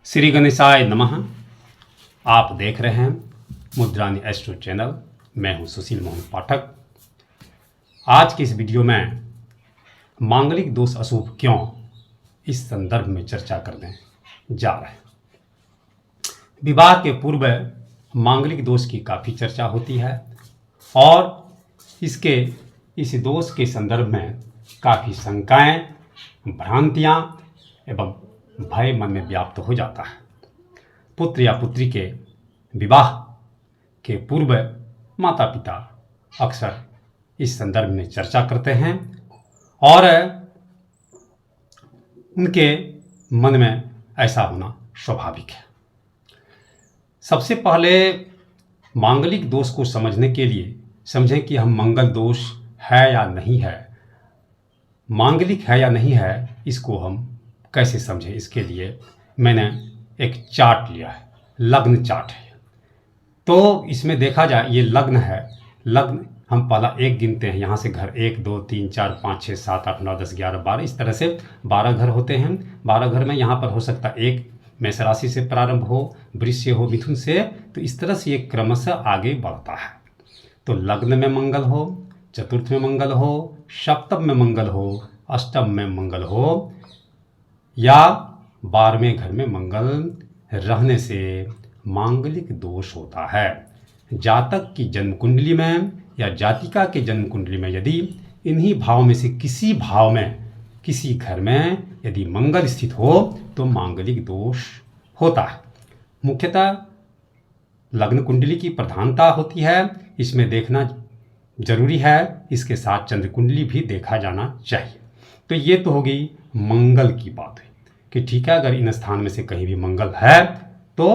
श्री गणेशाय नमः। आप देख रहे हैं मुद्रानी एस्ट्रो चैनल। मैं हूं सुशील मोहन पाठक। आज की इस वीडियो में मांगलिक दोष अशुभ क्यों, इस संदर्भ में चर्चा करने जा रहे हैं। विवाह के पूर्व मांगलिक दोष की काफ़ी चर्चा होती है और इस दोष के संदर्भ में काफ़ी शंकाएं, भ्रांतियां एवं भय मन में व्याप्त हो जाता है। पुत्र या पुत्री के विवाह के पूर्व माता पिता अक्सर इस संदर्भ में चर्चा करते हैं और उनके मन में ऐसा होना स्वाभाविक है। सबसे पहले मांगलिक दोष को समझने के लिए समझें कि हम मंगल दोष है या नहीं है, मांगलिक है या नहीं है, इसको हम कैसे समझें। इसके लिए मैंने एक चार्ट लिया है, लग्न चार्ट है। तो इसमें देखा जाए ये लग्न है। लग्न हम पहला एक गिनते हैं, यहाँ से घर 1 2 3 4 5 6 7 8 9 10 11 12, इस तरह से 12 घर होते हैं। 12 घर में यहाँ पर हो सकता है एक मेष राशि से प्रारंभ हो, वृष से हो, मिथुन से, तो इस तरह से ये क्रमशः आगे बढ़ता है। तो लग्न में मंगल हो, चतुर्थ में मंगल हो, सप्तम में मंगल हो, अष्टम में मंगल हो या 12वें घर में मंगल रहने से मांगलिक दोष होता है। जातक की जन्म कुंडली में या जातिका के जन्म कुंडली में यदि इन्हीं भाव में से किसी भाव में, किसी घर में यदि मंगल स्थित हो तो मांगलिक दोष होता है। मुख्यतः लग्न कुंडली की प्रधानता होती है, इसमें देखना जरूरी है। इसके साथ चंद्र कुंडली भी देखा जाना चाहिए। तो ये तो होगी मंगल की बात है कि ठीक है, अगर इन स्थान में से कहीं भी मंगल है तो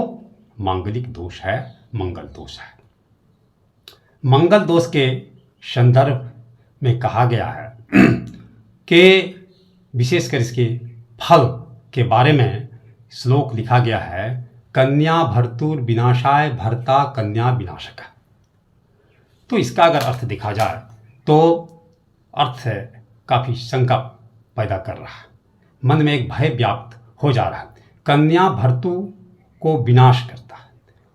मांगलिक दोष है, मंगल दोष है। मंगल दोष के संदर्भ में कहा गया है कि विशेषकर इसके फल के बारे में श्लोक लिखा गया है, कन्या भर्तुर विनाशाय भर्ता कन्या विनाशक। तो इसका अगर अर्थ देखा जाए तो अर्थ काफ़ी शंका पैदा कर रहा है, मन में एक भय व्याप्त हो जा रहा है। कन्या भर्तु को विनाश करता है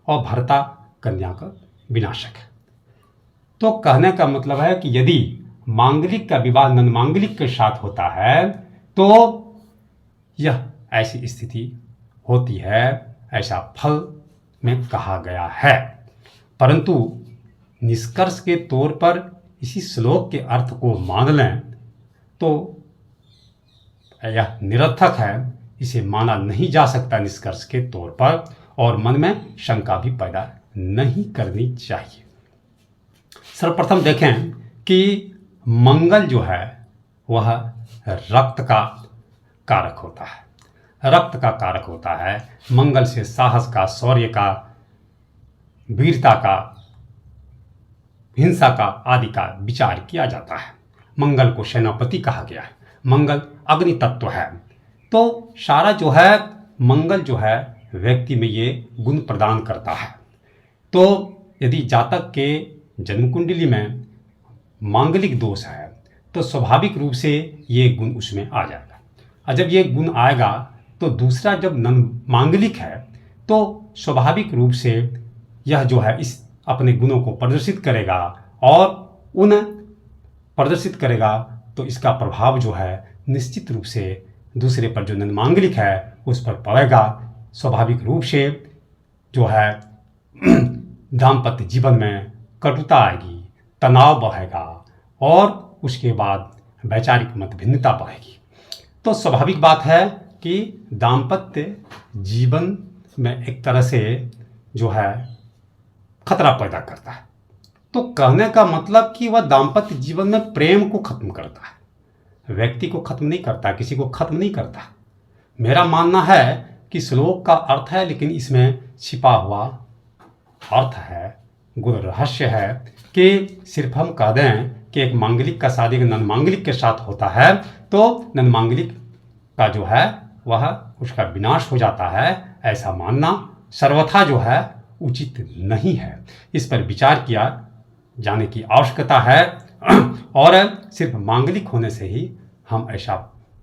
और भर्ता कन्या का विनाशक है। तो कहने का मतलब है कि यदि मांगलिक का विवाह नन मांगलिक के साथ होता है तो यह ऐसी स्थिति होती है, ऐसा फल में कहा गया है। परंतु निष्कर्ष के तौर पर इसी श्लोक के अर्थ को मान लें तो यह निरर्थक है, इसे माना नहीं जा सकता निष्कर्ष के तौर पर, और मन में शंका भी पैदा नहीं करनी चाहिए। सर्वप्रथम देखें कि मंगल जो है वह रक्त का कारक होता है। रक्त का कारक होता है। मंगल से साहस का, शौर्य का, वीरता का, हिंसा का आदि का विचार किया जाता है। मंगल को सेनापति कहा गया है। मंगल अग्नि तत्व है। तो सारा जो है मंगल जो है व्यक्ति में ये गुण प्रदान करता है। तो यदि जातक के जन्म कुंडली में मांगलिक दोष है तो स्वाभाविक रूप से ये गुण उसमें आ जाएगा। और जब ये गुण आएगा तो दूसरा जब मांगलिक है तो स्वाभाविक रूप से यह जो है इस अपने गुणों को प्रदर्शित करेगा और उन प्रदर्शित करेगा तो इसका प्रभाव जो है निश्चित रूप से दूसरे पर जो मांगलिक है उस पर पड़ेगा। स्वाभाविक रूप से जो है दाम्पत्य जीवन में कटुता आएगी, तनाव बढ़ेगा और उसके बाद वैचारिक मतभिन्नता बढ़ेगी। तो स्वाभाविक बात है कि दाम्पत्य जीवन में एक तरह से जो है खतरा पैदा करता है। तो कहने का मतलब कि वह दाम्पत्य जीवन में प्रेम को खत्म करता है, व्यक्ति को खत्म नहीं करता, किसी को खत्म नहीं करता। मेरा मानना है कि श्लोक का अर्थ है, लेकिन इसमें छिपा हुआ अर्थ है, गुण रहस्य है कि सिर्फ हम कह दें कि एक मांगलिक का शादी नन मांगलिक के साथ होता है तो नन मांगलिक का जो है वह उसका विनाश हो जाता है, ऐसा मानना सर्वथा जो है उचित नहीं है। इस पर विचार किया जाने की आवश्यकता है और सिर्फ मांगलिक होने से ही हम ऐसा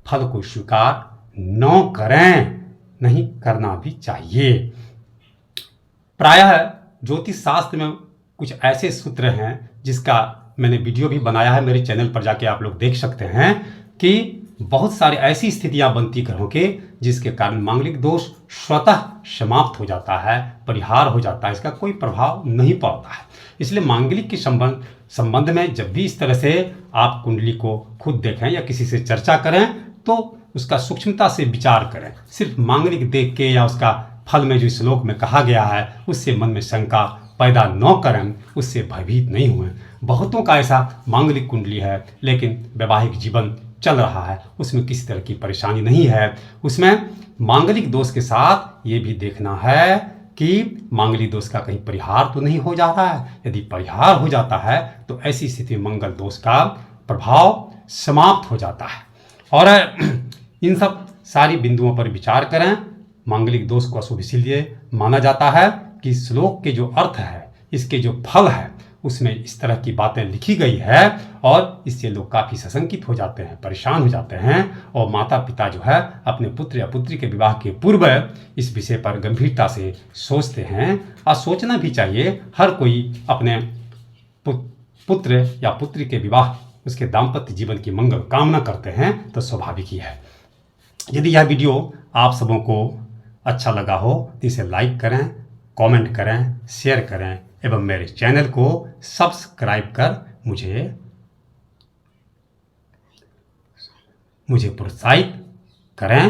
फल को स्वीकार न करें, नहीं करना भी चाहिए। प्रायः ज्योतिष शास्त्र में कुछ ऐसे सूत्र हैं जिसका मैंने वीडियो भी बनाया है, मेरे चैनल पर जाके आप लोग देख सकते हैं कि बहुत सारी ऐसी स्थितियां बनती ग्रहों के जिसके कारण मांगलिक दोष स्वतः समाप्त हो जाता है, परिहार हो जाता है, इसका कोई प्रभाव नहीं पड़ता है। इसलिए मांगलिक के संबंध में जब भी इस तरह से आप कुंडली को खुद देखें या किसी से चर्चा करें तो उसका सूक्ष्मता से विचार करें। सिर्फ मांगलिक देख के या उसका फल में जो श्लोक में कहा गया है उससे मन में शंका पैदा न करें, उससे भयभीत नहीं हुए। बहुतों का ऐसा मांगलिक कुंडली है लेकिन वैवाहिक जीवन चल रहा है, उसमें किसी तरह की परेशानी नहीं है। उसमें मांगलिक दोष के साथ ये भी देखना है कि मांगलिक दोष का कहीं परिहार तो नहीं हो जा रहा है। यदि परिहार हो जाता है तो ऐसी स्थिति में मंगल दोष का प्रभाव समाप्त हो जाता है। और इन सब सारी बिंदुओं पर विचार करें। मांगलिक दोष को अशुभ इसीलिए माना जाता है कि श्लोक के जो अर्थ है, इसके जो फल है, उसमें इस तरह की बातें लिखी गई है और इससे लोग काफ़ी सशंकित हो जाते हैं, परेशान हो जाते हैं और माता पिता जो है अपने पुत्र या पुत्री के विवाह के पूर्व इस विषय पर गंभीरता से सोचते हैं। और सोचना भी चाहिए। हर कोई अपने पुत्र या पुत्री के विवाह, उसके दाम्पत्य जीवन की मंगल कामना करते हैं, तो स्वाभाविक ही है। यदि यह वीडियो आप सबों को अच्छा लगा हो तो इसे लाइक करें, कमेंट करें, शेयर करें एवं मेरे चैनल को सब्सक्राइब कर मुझे प्रोत्साहित करें।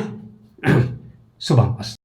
शुभम अस्तु।